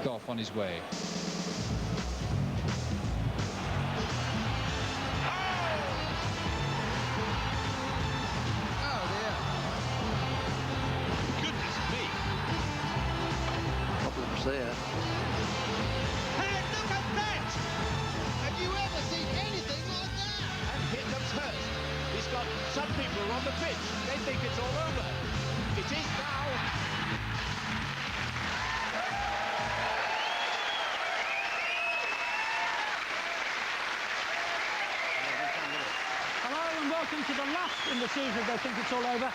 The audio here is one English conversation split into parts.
off on his way. There. Hey, look at that! Have you ever seen anything like that? And here comes Hurst. He's got some people on the pitch. They think it's all over. It is now. Hello and welcome to the last in the season of They Think It's All Over.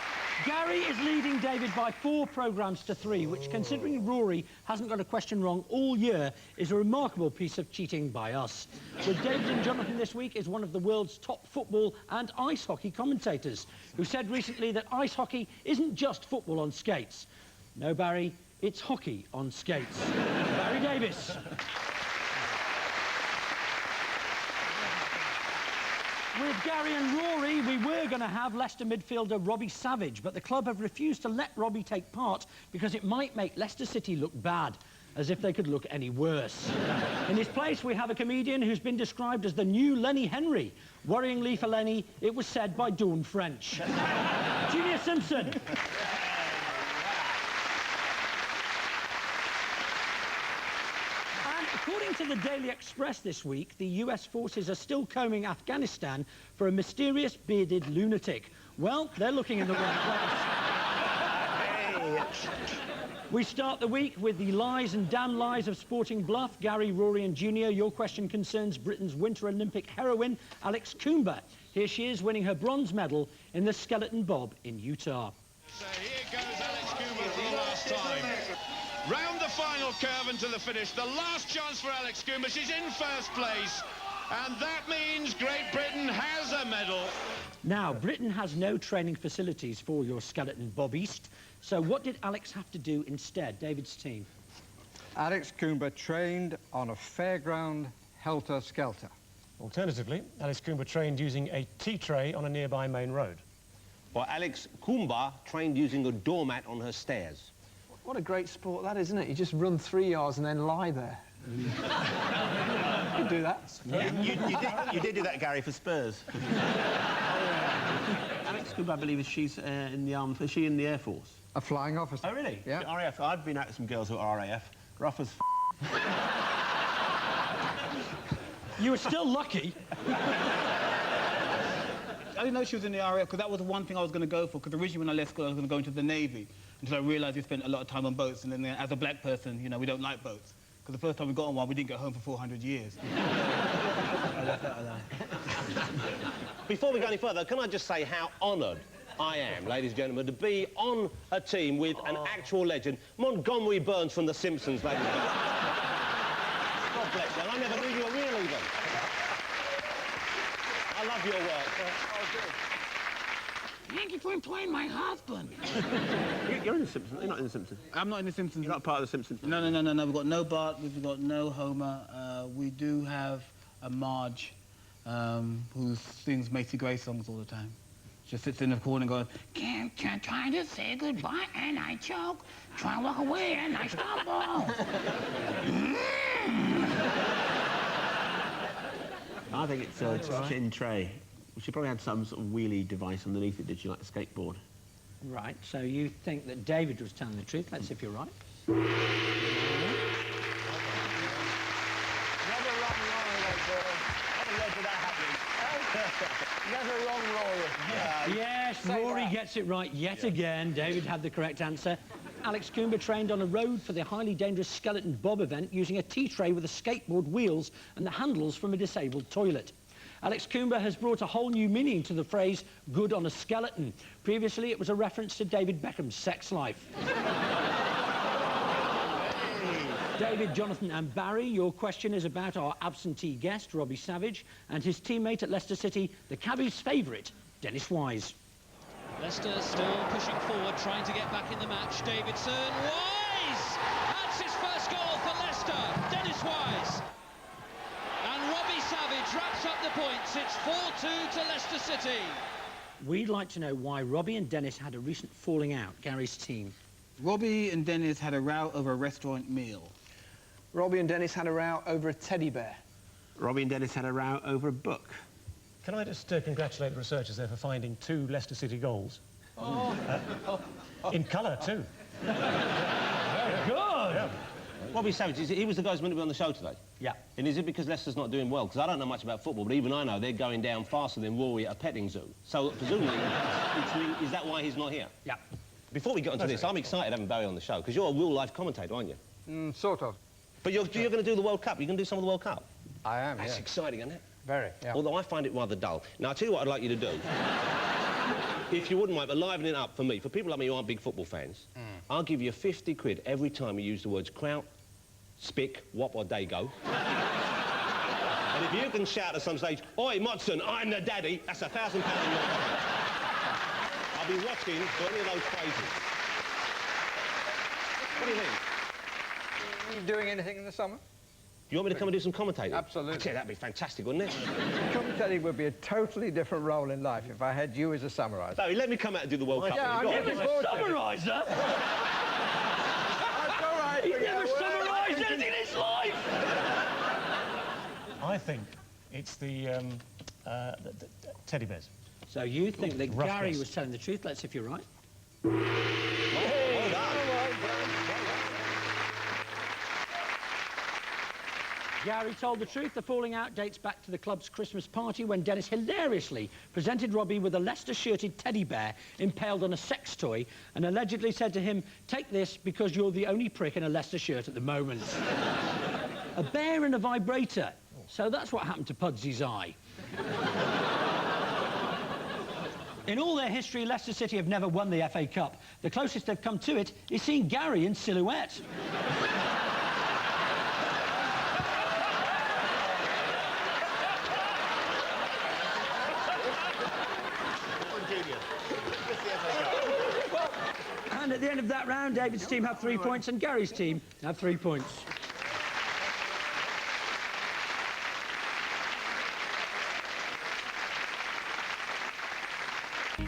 Gary is leading David by 4 programmes to 3, which, considering Rory hasn't got a question wrong all year, is a remarkable piece of cheating by us. With David and Jonathan this week is one of the world's top football and ice hockey commentators, who said recently that ice hockey isn't just football on skates. No, Barry, it's hockey on skates. Barry Davies. With Gary and Rory, we were going to have Leicester midfielder Robbie Savage, but the club have refused to let Robbie take part because it might make Leicester City look bad, as if they could look any worse. In his place, we have a comedian who's been described as the new Lenny Henry. Worryingly for Lenny, it was said by Dawn French. Junior Simpson. According to the Daily Express this week, the US forces are still combing Afghanistan for a mysterious bearded lunatic. Well, they're looking in the wrong place. We start the week with the lies and damn lies of Sporting Bluff. Gary, Rory and Junior, your question concerns Britain's Winter Olympic heroine, Alex Coomber. Here she is winning her bronze medal in the skeleton bob in Utah. So here goes Alex Coomber for the last time. Round the final curve and to the finish. The last chance for Alex Coomber. She's in first place. And that means Great Britain has a medal. Now, Britain has no training facilities for your skeleton bob east. So what did Alex have to do instead? David's team. Alex Coomber trained on a fairground helter-skelter. Alternatively, Alex Coomber trained using a tea tray on a nearby main road. Or Alex Coomber trained using a doormat on her stairs. What a great sport that is, isn't it? You just run 3 yards and then lie there. You could do that. Yeah. You did do that, Gary, for Spurs. Alex Coomber, I believe, she's in the armed... Is she in the Air Force? A flying officer. Oh, really? Yeah. RAF. I've been out with some girls who are RAF. Rough as You were still lucky. I didn't know she was in the RAF because that was the one thing I was going to go for, because originally when I left school I was going to go into the Navy until I realised we spent a lot of time on boats, and then as a black person, you know, we don't like boats. Because the first time we got on one, we didn't get home for 400 years. I left that alone. Before we go any further, can I just say how honoured I am, ladies and gentlemen, to be on a team with an actual legend, Montgomery Burns from The Simpsons, ladies and gentlemen. God bless you, and I never knew you were real even. I love your work. Thank you for employing my husband. You're in The Simpsons. You're not in The Simpsons. I'm not in The Simpsons. You're not part of The Simpsons. No. We've got no Bart, we've got no Homer. We do have a Marge who sings Macy Gray songs all the time. She just sits in the corner and goes, Can't try to say goodbye and I choke. Try to walk away and I stumble. I think it's a tin tray. She probably had some sort of wheelie device underneath it, did she, like a skateboard? Right, so you think that David was telling the truth. Let's see if you're right. Never wrong Rory, Never wrong Rory. Yes, Rory gets it right yet again. David had the correct answer. Alex Coomber trained on a road for the highly dangerous skeleton bob event using a tea tray with a skateboard wheels and the handles from a disabled toilet. Alex Coomber has brought a whole new meaning to the phrase good on a skeleton. Previously, it was a reference to David Beckham's sex life. David, Jonathan and Barry, your question is about our absentee guest, Robbie Savage, and his teammate at Leicester City, the cabby's favourite, Dennis Wise. Leicester still pushing forward, trying to get back in the match. Davidson, Wise! That's his first goal for Leicester, Dennis Wise. And Robbie Savage wraps up the points. It's 4-2 to Leicester City. We'd like to know why Robbie and Dennis had a recent falling out, Gary's team. Robbie and Dennis had a row over a restaurant meal. Robbie and Dennis had a row over a teddy bear. Robbie and Dennis had a row over a book. Can I just congratulate the researchers there for finding 2 Leicester City goals? In colour, too. Very good! Yeah. Robbie Savage, he was the guy who's meant to be on the show today? Yeah. And is it because Leicester's not doing well? Because I don't know much about football, but even I know they're going down faster than Rory at a petting zoo. So, presumably, is that why he's not here? Yeah. Before we get onto this, I'm excited having Barry on the show, because you're a real-life commentator, aren't you? Sort of. But you're going to do the World Cup? You're going to do some of the World Cup? I am, That's exciting, isn't it? Very, yeah. Although I find it rather dull. Now, I'll tell you what I'd like you to do. If you wouldn't mind, but liven it up for me. For people like me who aren't big football fans, I'll give you 50 quid every time you use the words Kraut, Spick, Wop or Dago. And if you can shout at some stage, "Oi, Motson, I'm the daddy," that's £1,000 in your pocket. I'll be watching for any of those phrases. What do you think? Are you doing anything in the summer? You want me to come and do some commentating? Absolutely. I'd say that'd be fantastic, wouldn't it? Commentating would be a totally different role in life if I had you as a summariser. Barry, let me come out and do the World Cup. Yeah, I'm looking forward to it. Summariser? That's all right. He's never summarised anything in his life! I think it's the teddy bears. So you think that rough Gary guess. was telling the truth? Let's see if you're right. Well done. Gary told the truth. The falling out dates back to the club's Christmas party when Dennis hilariously presented Robbie with a Leicester-shirted teddy bear impaled on a sex toy and allegedly said to him, "Take this because you're the only prick in a Leicester shirt at the moment." A bear and a vibrator. So that's what happened to Pudsy's eye. In all their history, Leicester City have never won the FA Cup. The closest they've come to it is seeing Gary in silhouette. And at the end of that round, David's team have 3 points and Gary's team have 3 points.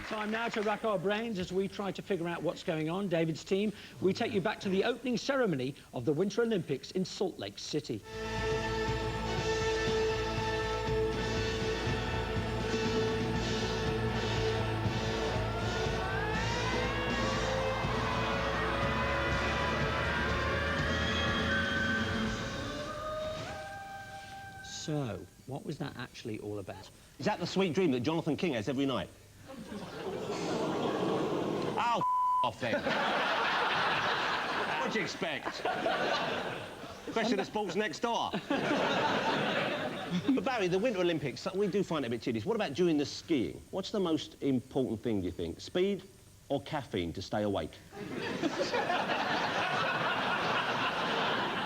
Time now to rack our brains as we try to figure out what's going on. David's team, we take you back to the opening ceremony of the Winter Olympics in Salt Lake City. So, what was that actually all about? Is that the sweet dream that Jonathan King has every night? Oh, off then. What'd you expect? Question of sports next door. But Barry, the Winter Olympics, we do find it a bit tedious. What about during the skiing? What's the most important thing, do you think? Speed or caffeine to stay awake?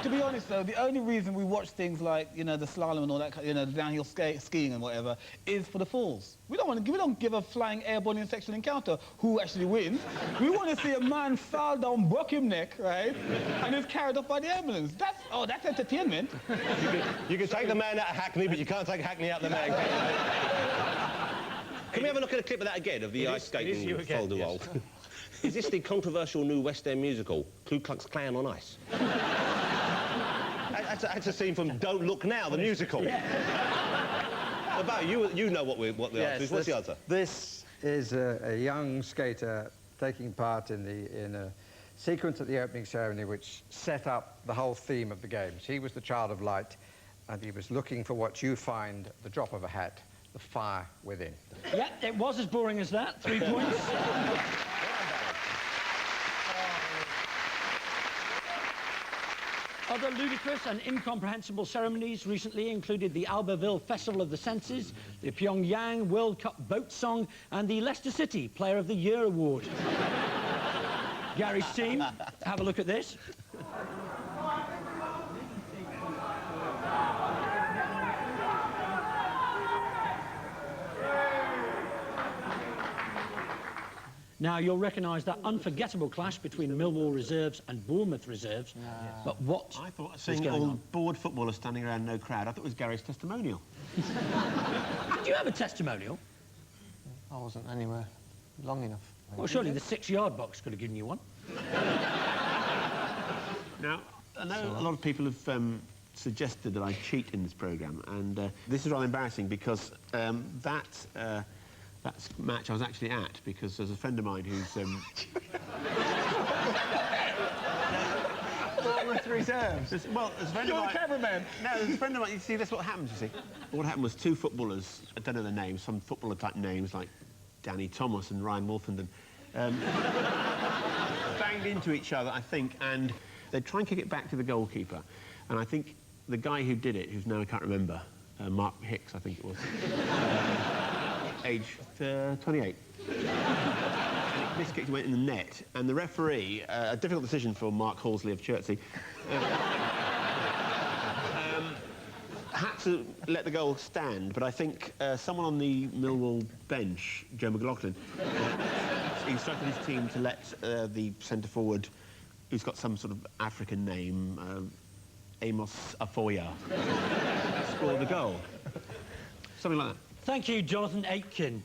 To be honest, though, the only reason we watch things like, you know, the slalom and all that, you know, the downhill skiing and whatever, is for the falls. We don't give a flying airborne and sexual encounter who actually wins. We want to see a man fall down, broke his neck, right, and is carried off by the ambulance. That's entertainment. You can take the man out of Hackney, but you can't take Hackney out of the man, can you? Can we have a look at a clip of that again, of the ice skating folder roll? Is this the controversial new West End musical, Ku Klux Klan on Ice? That's a scene from Don't Look Now, the musical. Yeah. About you know what the answer is. What's the answer? This is a young skater taking part in a sequence at the opening ceremony which set up the whole theme of the games. He was the child of light, and he was looking for what you find at the drop of a hat, the fire within. Yeah, it was as boring as that. 3 points. Other ludicrous and incomprehensible ceremonies recently included the Albertville Festival of the Senses, the Pyongyang World Cup Boat Song, and the Leicester City Player of the Year Award. Gary's team, have a look at this. Now, you'll recognise that unforgettable clash between Millwall reserves and Bournemouth reserves. But what I thought seeing all bored footballers standing around, no crowd, I thought it was Gary's testimonial. Did you have a testimonial? I wasn't anywhere long enough. Well, surely the 6-yard box could have given you one. Now, I know a lot of people have suggested that I cheat in this programme, and this is rather embarrassing because that match I was actually at, because there's a friend of mine who's... Bournemouth reserves? Well, there's a friend of mine... You're the cameraman. No, there's a friend of mine... You see, that's what happens, you see. What happened was two footballers, I don't know their names, some footballer-type names, like Danny Thomas and Ryan Wolfenden, banged into each other, I think, and they'd try and kick it back to the goalkeeper. And I think the guy who did it, whose name I can't remember, Mark Hicks, I think it was, aged 28. This kick went in the net, and the referee, a difficult decision for Mark Horsley of Chertsey, had to let the goal stand, but I think someone on the Millwall bench, Joe McLaughlin, instructed his team to let the centre-forward, who's got some sort of African name, Amos Afoya, score the goal. Something like that. Thank you, Jonathan Aitken.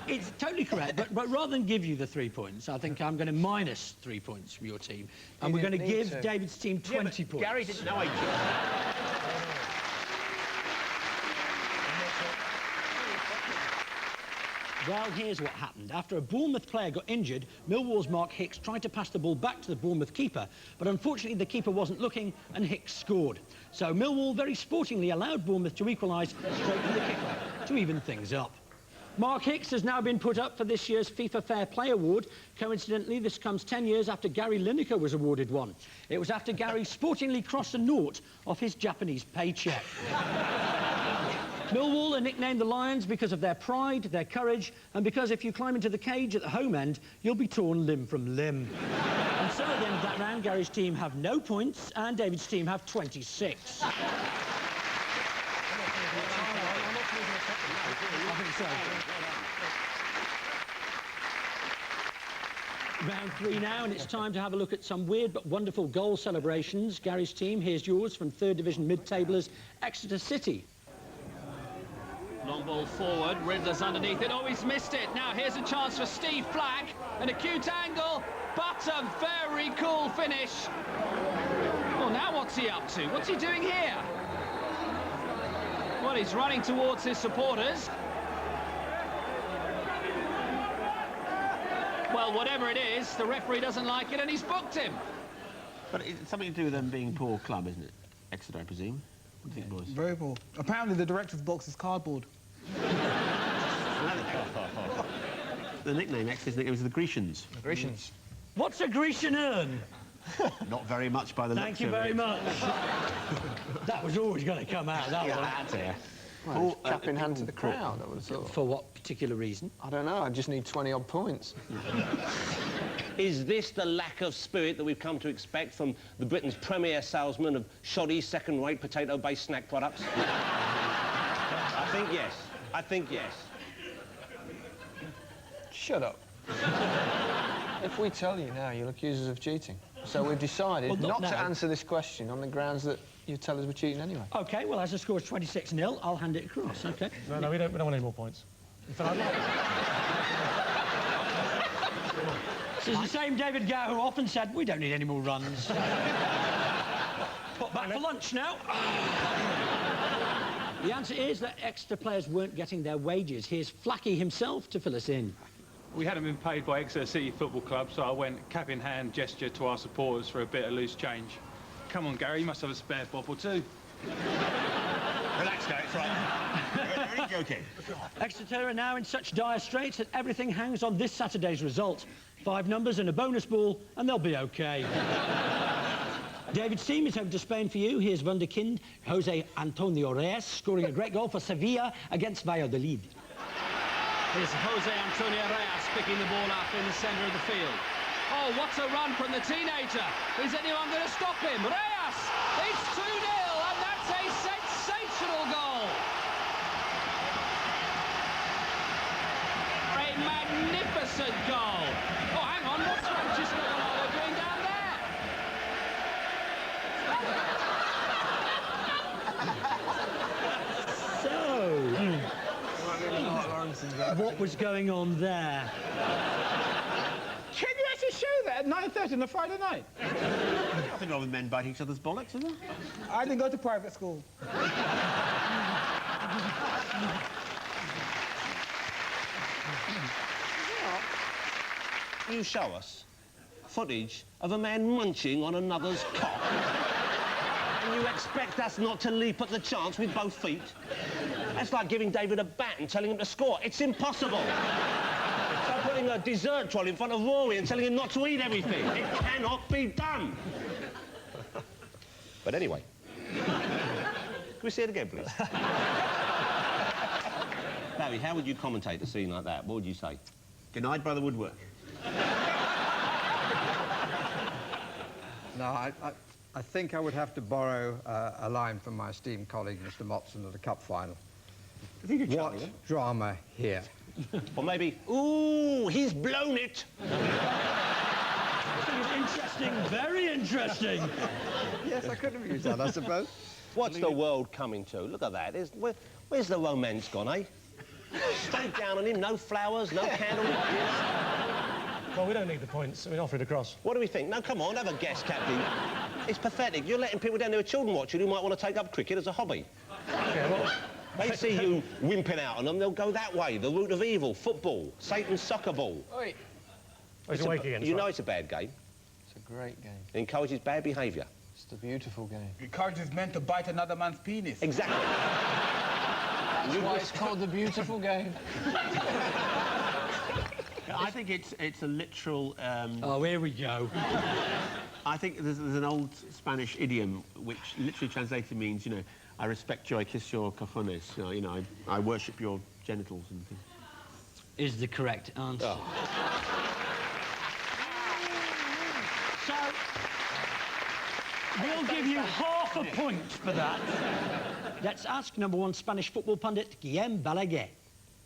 It's totally correct, but rather than give you the 3 points, I think I'm going to minus 3 points from your team, and we're going to give David's team 20 points. Gary didn't know Aitken. Well, here's what happened. After a Bournemouth player got injured, Millwall's Mark Hicks tried to pass the ball back to the Bournemouth keeper, but unfortunately the keeper wasn't looking and Hicks scored. So Millwall very sportingly allowed Bournemouth to equalise straight from the kicker to even things up. Mark Hicks has now been put up for this year's FIFA Fair Play Award. Coincidentally, this comes 10 years after Gary Lineker was awarded one. It was after Gary sportingly crossed a nought off his Japanese paycheck. Millwall are nicknamed the Lions because of their pride, their courage, and because if you climb into the cage at the home end, you'll be torn limb from limb. And so at the end of that round, Gary's team have no points, and David's team have 26. I think so. Round 3 now, and it's time to have a look at some weird but wonderful goal celebrations. Gary's team, here's yours from 3rd Division mid-tablers, Exeter City. Long ball forward, Riddler's underneath it. Oh, he's missed it. Now here's a chance for Steve Flack. An acute angle, but a very cool finish. Well, now what's he up to? What's he doing here? Well, he's running towards his supporters. Well, whatever it is, the referee doesn't like it and he's booked him. But it's something to do with them being a poor club, isn't it? Exeter, I presume. What do you think, boys? Very poor. Apparently the director's box is cardboard. The nickname, Exeter's nickname was the Grecians. The Grecians. What's a Grecian urn? Not very much by the looks Thank you of very it. much. That was always going to come out, that one. That's it. Well, cap in hand to the crowd, I would have thought. For what particular reason? I don't know, I just need 20-odd points. Is this the lack of spirit that we've come to expect from the Britain's premier salesman of shoddy, second-rate, potato-based snack products? I think yes. I think yes. Shut up. If we tell you now, you'll accuse us of cheating. So we've decided not to answer this question on the grounds that you tell us we're cheating anyway. OK, well, as the score's 26-0, I'll hand it across, OK? No, we don't want any more points. In fact, I'd like... This is the same David Gow who often said, we don't need any more runs. Put back for lunch now. The answer is that Exeter players weren't getting their wages. Here's Flacky himself to fill us in. We hadn't been paid by Exeter City Football Club, so I went cap in hand gesture to our supporters for a bit of loose change. Come on, Gary, you must have a spare bob or two. Relax, Gary, it's right. You're only joking. Exeter are now in such dire straits that everything hangs on this Saturday's result. 5 numbers and a bonus ball, and they'll be OK. David's team is over to Spain for you. Here's Wunderkind, Jose Antonio Reyes, scoring a great goal for Sevilla against Valladolid. Here's Jose Antonio Reyes picking the ball up in the centre of the field. Oh, what a run from the teenager. Is anyone going to stop him? Reyes! It's 2-0, and that's a sensational goal. A magnificent goal. Oh, hang on, what's Manchester Ronaldo doing down there? So, what was going on there? Can you actually show that? At 9:30 on a Friday night. Nothing wrong with men biting each other's bollocks, is there? I didn't go to private school. You show us footage of a man munching on another's cock, and you expect us not to leap at the chance with both feet? That's like giving David a bat and telling him to score. It's impossible. It's like putting a dessert trolley in front of Rory and telling him not to eat everything. It cannot be done. But anyway, can we see it again, please? Barry, how would you commentate a scene like that? What would you say? Denied by the woodwork. No, I think I would have to borrow a line from my esteemed colleague, Mr. Motson, at the cup final. What drama here? Or maybe, ooh, he's blown it. Interesting, very interesting. Yes, I could have used that, I suppose. What's the world coming to? Look at that. Where's the romance gone, eh? Straight down on him, no flowers, no candlelit dinner. Well, we don't need the points. I mean, offer it across. What do we think? No, come on, have a guess, Captain. It's pathetic. You're letting people down there with children watching who might want to take up cricket as a hobby. Yeah, well... They see you wimping out on them, they'll go that way. The route of evil, football, Satan's soccer ball. Oi. He's awake again. You know it's a bad game. It's a great game. It encourages bad behaviour. It's a beautiful game. It encourages men to bite another man's penis. Exactly. That's why it's called the beautiful game. I think it's a literal... Oh, here we go. I think there's an old Spanish idiom which literally translated means, you know, I respect you, I kiss your cojones. You know, I worship your genitals and things. Is the correct answer. Oh. So, we'll give you half a point for that. Let's ask number one Spanish football pundit, Guillem Balaguer.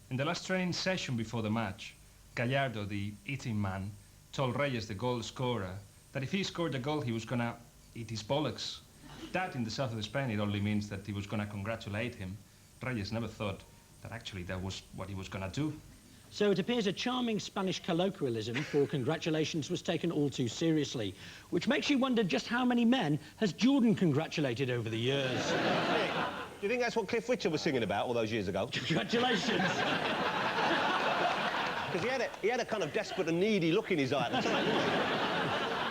In the last training session before the match, Gallardo, the eating man, told Reyes, the goal scorer, that if he scored a goal, he was going to eat his bollocks. That, in the south of Spain, it only means that he was going to congratulate him. Reyes never thought that actually that was what he was going to do. So it appears a charming Spanish colloquialism for congratulations was taken all too seriously, which makes you wonder just how many men has Jordan congratulated over the years. Do you think that's what Cliff Richard was singing about all those years ago? Congratulations. Because he had a kind of desperate and needy look in his eye at the time, didn't he?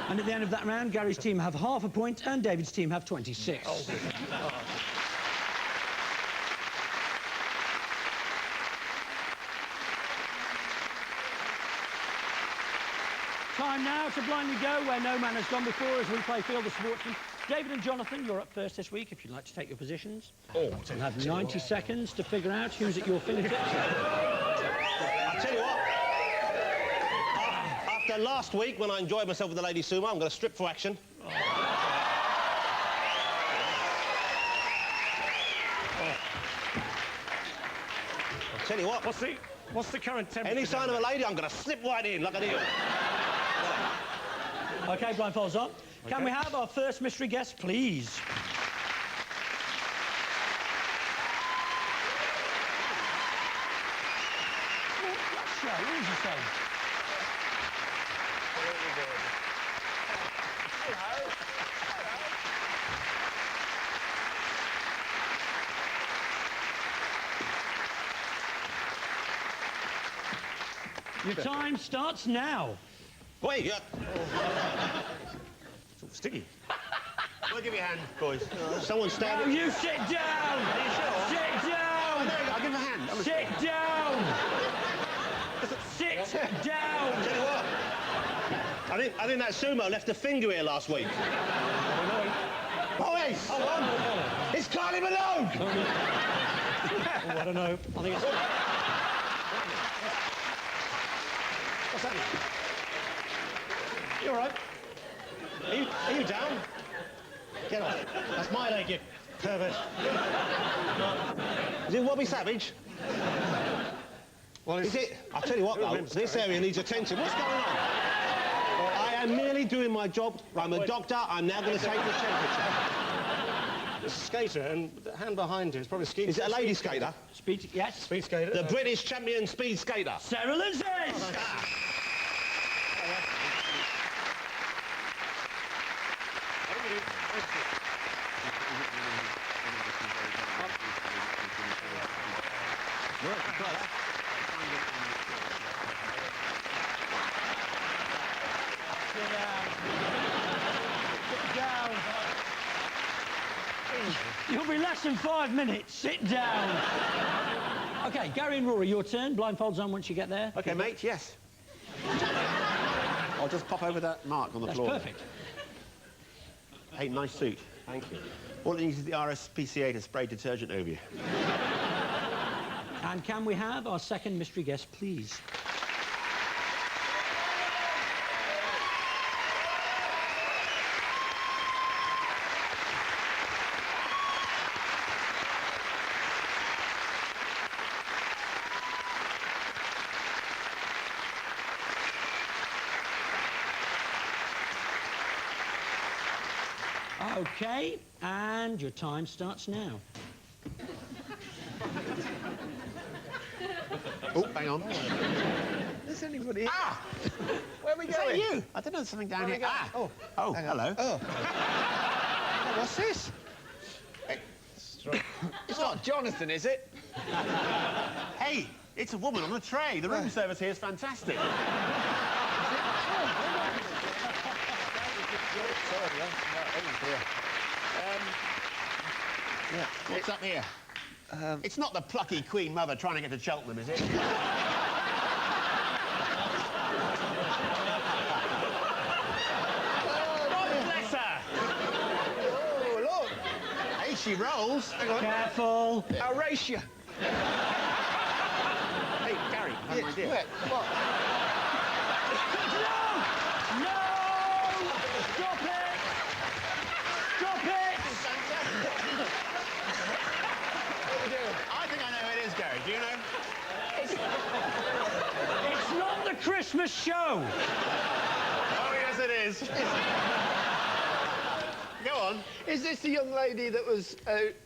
And at the end of that round, Gary's team have half a point and David's team have 26. Oh. Time now to blindly go where no man has gone before as we play Field the Sportsman. David and Jonathan, you're up first this week if you'd like to take your positions. Oh, You'll have 90 seconds to figure out who's at your fingertips. I'll tell you what. After last week, when I enjoyed myself with the lady sumo, I'm going to strip for action. Oh. I'll tell you what. What's the current temperature? Any sign of a lady, I'm going to slip right in like an eel. OK, blindfolds on. Can we have our first mystery guest, please? What did you say? Your time starts now. Wait, It's all sticky. I'll give you a hand, boys. Someone stand No, it. you sit down! Are you sure? Sit down! I'll give him a hand. Sit down! Sit down! Tell you what. I think that sumo left a finger here last week. Boys! Hold on! It's Carly Malone! Oh, I don't know. I think it's... What's happening? You all right? Are you down? Get off. That's my leg, you pervert. Is it Robbie Savage? Well, is it? I'll tell you what, though, this area needs attention. What's going on? Well, I am merely doing my job. I'm a doctor. I'm now going to take the temperature. It's a skater, and the hand behind her is probably ski. Is it a lady skater? Speed, yes. Speed skater. The British champion speed skater. Sarah Lindsay! You'll be less than 5 minutes. Sit down. OK, Gary and Rory, your turn. Blindfolds on once you get there. OK, mate, yes. I'll just pop over that mark on the floor. That's perfect. Hey, nice suit. Thank you. All it needs is the RSPCA to spray detergent over you. And can we have our second mystery guest, please? OK, and your time starts now. Oh, hang on. Is anybody... Ah! Where are we Is going? that you? I don't know, there's something down here. Ah! Oh, hello. Oh. What's this? It's not Jonathan, is it? Hey, it's a woman on a tray. The room service here is fantastic. Yeah. What's up here? It's not the plucky Queen Mother trying to get to Cheltenham, is it? God bless her! Oh, look! Hey, she rolls. Hang on. Careful. Horatio. Hey, Gary, I have an idea. Where? What? No! Stop it! Stop it! I think I know who it is, Gary. Do you know? It's not the Christmas show. Oh, yes, it is. Go on. Is this the young lady that was,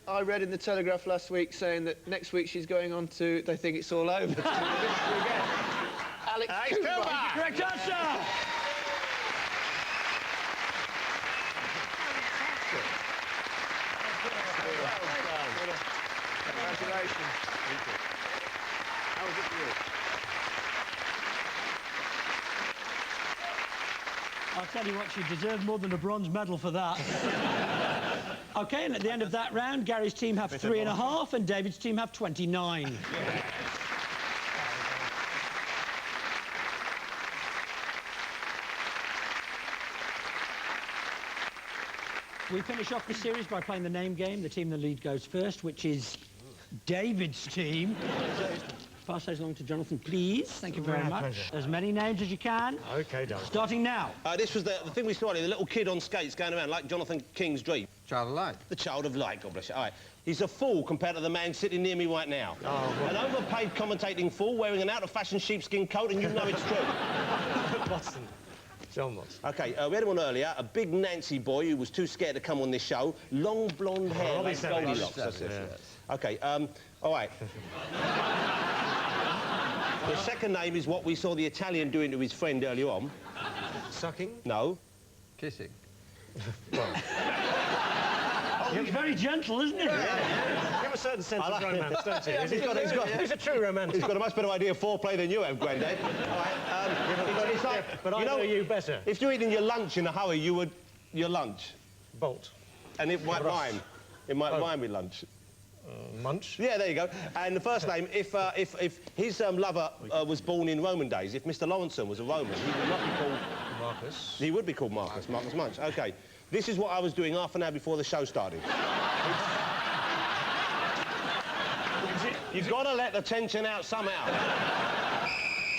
I read in the Telegraph last week saying that next week she's going on to They Think It's All Over? Alex Cooper. Correct answer! Congratulations. Thank you. How was it for you? I'll tell you what, she deserved more than a bronze medal for that. OK, and at the end of that round, Gary's team have 3.5 and David's team have 29. We finish off the series by playing the name game. The team in the lead goes first, which is David's team. Pass those along to Jonathan, please. Thank you very much. Pleasure. As many names as you can. OK, darling. Starting now. This was the thing we saw earlier, the little kid on skates going around like Jonathan King's dream. Child of light. The child of light, God bless you. All right. He's a fool compared to the man sitting near me right now. An overpaid commentating fool wearing an out-of-fashion sheepskin coat, and you know it's true. Watson. John Watson. OK, we had one earlier, a big Nancy boy who was too scared to come on this show. Long blonde hair, like Goldilocks. That's it. OK, all right. The second name is what we saw the Italian doing to his friend earlier on. Sucking? No. Kissing. It's very gentle, isn't it? You have a certain sense of romance, don't you? He's a true romantic. He's got a much better idea of foreplay than you have, Grandad. All right, it's like, but I know you better. If you're eating your lunch in a hurry, you would... Your lunch. Bolt. And it might rhyme. It might rhyme with lunch. Munch. Yeah, there you go. And the first name, if his lover was born in Roman days, if Mr. Lawrenson was a Roman, he would not be called... Marcus. He would be called Marcus. Marcus Munch. OK. This is what I was doing half an hour before the show started. You've got to let the tension out somehow.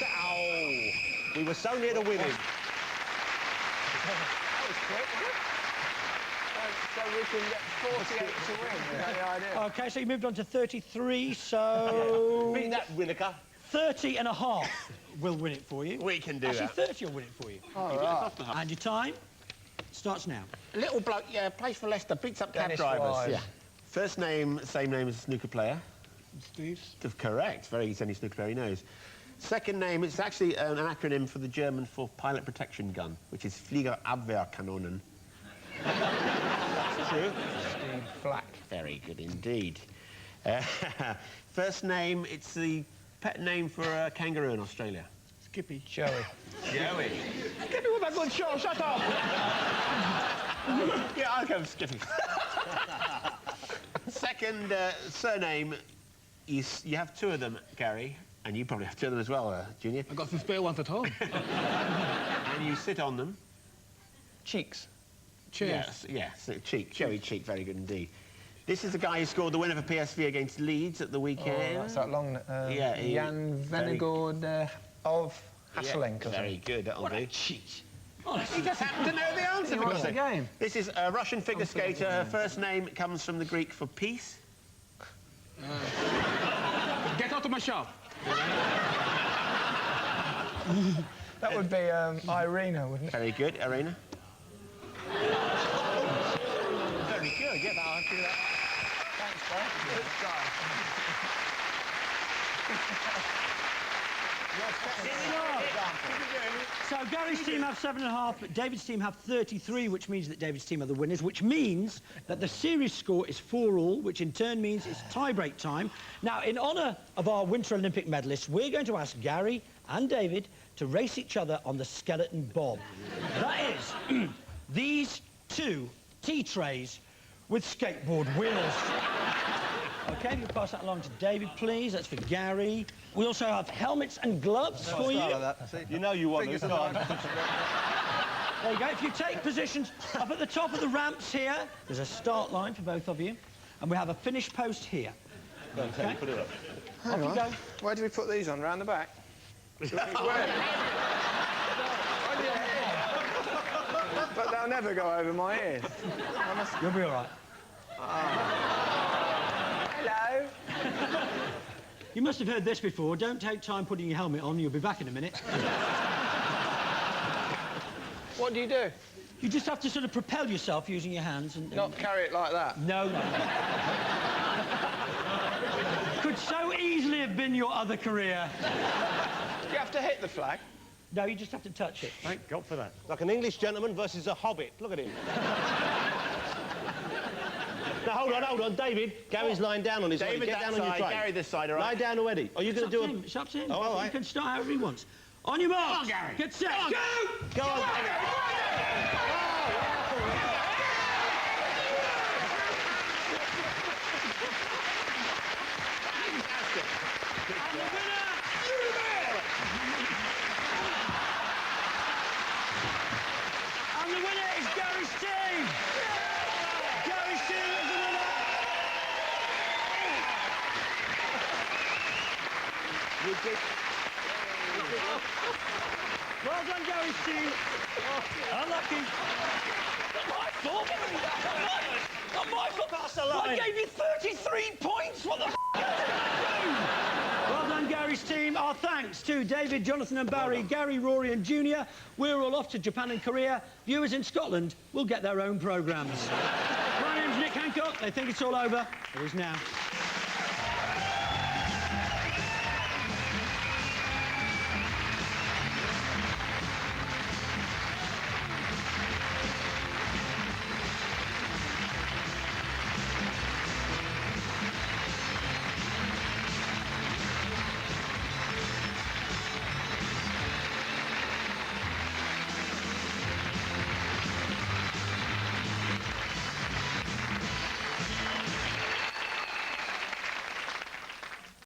Ow! We were so near to winning. That was quick, wasn't it? So we can get 48 to win. Is that the idea? OK, so you moved on to 33, so... Beat that, Winnaker. 30.5 will win it for you. We can do Actually, that. 30 will win it for you. All right. And your time starts now. Little bloke, yeah, plays for Leicester, beats up cab Dennis drivers. Wise. Yeah. First name, same name as a snooker player. Steve. Correct. Very easy, any snooker player he knows. Second name, it's actually an acronym for the German for pilot protection gun, which is Fliegerabwehrkanonen. true. Steve Flack. Very good indeed. First name, it's the pet name for a kangaroo in Australia. Skippy. Joey. Joey. Skippy with a good shot, shut up! Yeah, I'll go with Skippy. Second surname, you have two of them, Gary, and you probably have two of them as well, Junior. I've got some spare ones at home. And you sit on them. Cheeks. Cheers. Yes, Cheek. Joey Cheek, very good indeed. This is the guy who scored the winner for PSV against Leeds at the weekend. Oh, that's that long... yeah, Jan Vennegaard of Hasselenk. Yeah, very good, that'll do. Cheat. He just happened to know the answer. What's the game? This is a Russian figure skater. Her first name comes from the Greek for peace. Get out of my shop. That would be Irina, wouldn't it? Very good, Irina. Very good, yeah, I'll do that. Thanks, bro. Good So Gary's team have 7.5, but David's team have 33, which means that David's team are the winners, which means that the series score is 4-all, which in turn means it's tie-break time. Now, in honour of our Winter Olympic medalists, we're going to ask Gary and David to race each other on the skeleton bob. That is, these two tea trays with skateboard wheels. OK, if you pass that along to David, please. That's for Gary. We also have helmets and gloves for you. You know you want this, don't you? There you go. If you take positions up at the top of the ramps here, there's a start line for both of you. And we have a finish post here. Okay, put it up. Hang on. Off you go. Where do we put these on? Round the back? But they'll never go over my ears. You'll be all right. Hello. You must have heard this before. Don't take time putting your helmet on. You'll be back in a minute. What do you do? You just have to sort of propel yourself using your hands and... Not carry it like that? No. Could so easily have been your other career. Do you have to hit the flag? No, you just have to touch it. Thank God for that. Like an English gentleman versus a hobbit. Look at him. Now, hold on, David. Gary's lying down on his David, Get down that on your side, tray. Gary, this side, all right? Lie down already. Are you going to do a... It's up to him. Oh, all right. You can start however he wants. On your mark. Gary. Get set. Go! Go on, And the winner is Gary's team. Gary's team is the winner. Well done, Gary's team. Unlucky. Not my fault. Not my fault. Pass the line. I gave you 33 points. What the f*** are you gonna do? Well done, Gary's team. Our thanks to David, Jonathan and Barry, Gary, Rory and Junior. We're all off to Japan and Korea. Viewers in Scotland will get their own programmes. My name's Nick Hancock. They think it's all over. It is now.